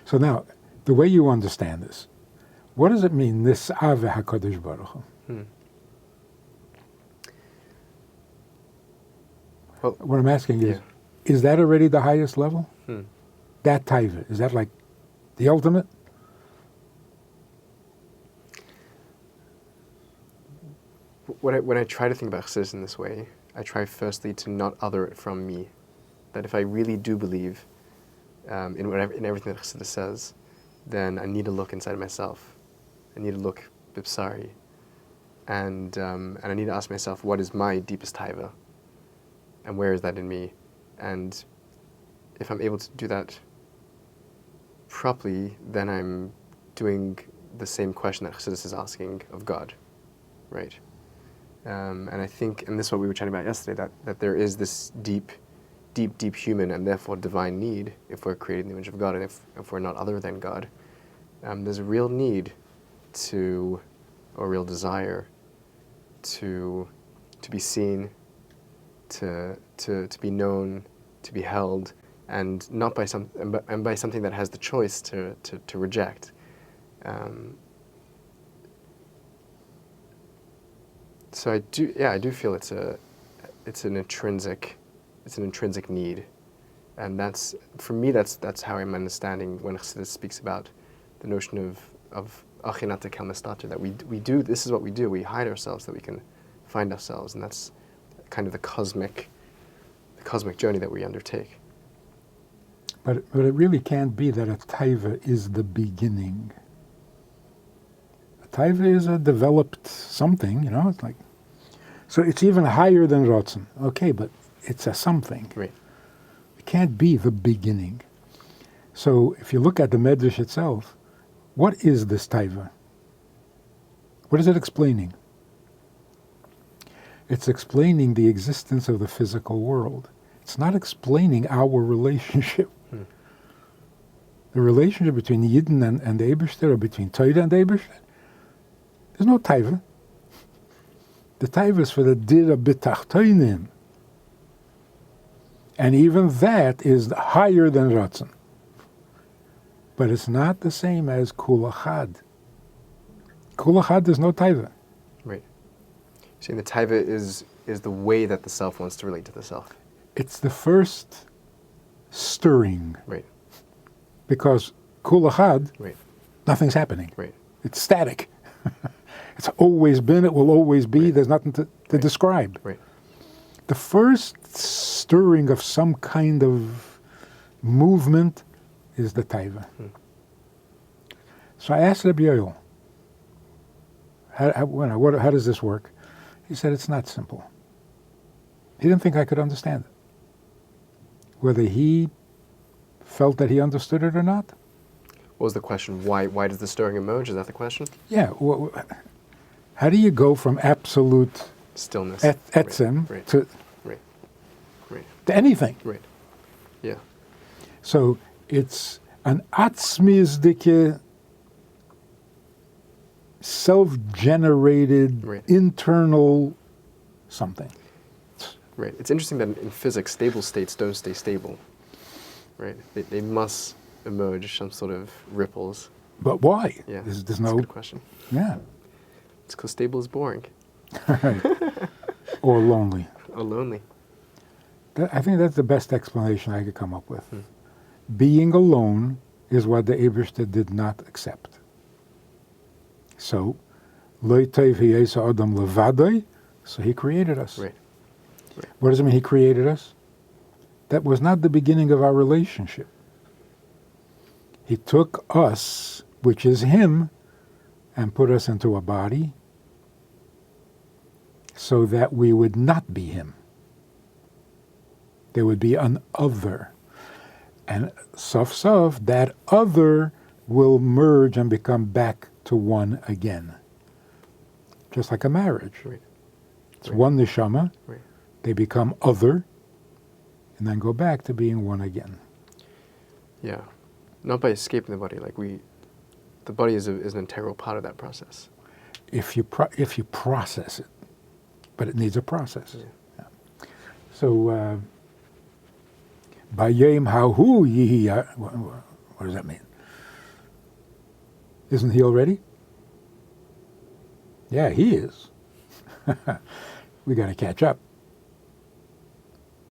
So now, the way you understand this, what does it mean, Nis'ave HaKadosh Baruch Hu? Well, what I'm asking is that already the highest level? That taiva, is that like the ultimate? When I try to think about Chassidus in this way, I try firstly to not other it from me. That if I really do believe in everything that Chassidus says, then I need to look inside myself. I need to look bipsari. And I need to ask myself, what is my deepest taiva? And where is that in me? And if I'm able to do that properly, then I'm doing the same question that Chassidus is asking of God, right? And I think, and this is what we were chatting about yesterday, that there is this deep human and therefore divine need, if we're created in the image of God and if we're not other than God. There's a real need or a real desire to be seen, to be known, to be held, and not by by something that has the choice to reject. So I do feel it's an intrinsic need, and that's, for me, that's how I'm understanding when Chassidus speaks about the notion of achinata kel mestater, that we do, this is what we do, we hide ourselves so that we can find ourselves, and that's kind of the cosmic journey that we undertake. But it really can't be that a taiva is the beginning. A taiva is a developed something, it's like, so it's even higher than rotzen. Okay, but it's a something. Right. It can't be the beginning. So if you look at the Medrash itself, what is this taiva? What is it explaining? It's explaining the existence of the physical world. It's not explaining our relationship. The relationship between Yidden and the Eibishter, or between Torah and the Eibishter, there's no taiva. The taiva is for the dira b'tachtoinim. And even that is higher than Ratzon. But it's not the same as Kul Achad. Kul Achad, there's no taiva. Right. Saying the taiva is the way that the self wants to relate to the self. It's the first stirring. Right. Because Kul Achad, right, nothing's happening. Right. It's static. It's always been, it will always be, right, there's nothing to right, describe. Right. The first stirring of some kind of movement is the taiva. So I asked Rabbi Yoel, how does this work? He said it's not simple. He didn't think I could understand it. Whether he felt that he understood it or not. What was the question? Why does the stirring emerge? Is that the question? Yeah. How do you go from absolute stillness, etzem, right, to anything? Right. Yeah. So it's an atzmizdike, self-generated, internal something. Right. It's interesting that in physics, stable states don't stay stable. Right. They must emerge some sort of ripples. But why? Yeah. There's no. That's a good question. Yeah. It's because stable is boring. Right. Or lonely. Or lonely. I think that's the best explanation I could come up with. Being alone is what the Eibishter did not accept. So, Lo tov hiyesa adam levadai, so he created us. Right. What does it mean he created us? That was not the beginning of our relationship. He took us, which is him, and put us into a body so that we would not be him. There would be an other. And sof, that other will merge and become back to one again. Just like a marriage. Right. It's one neshama, they become other, and then go back to being one again. Yeah. Not by escaping the body. The body is an integral part of that process. If you process it. But it needs a process. Yeah. So, Bayem hahu yihi, what does that mean? Isn't he already? Yeah, he is. We got to catch up.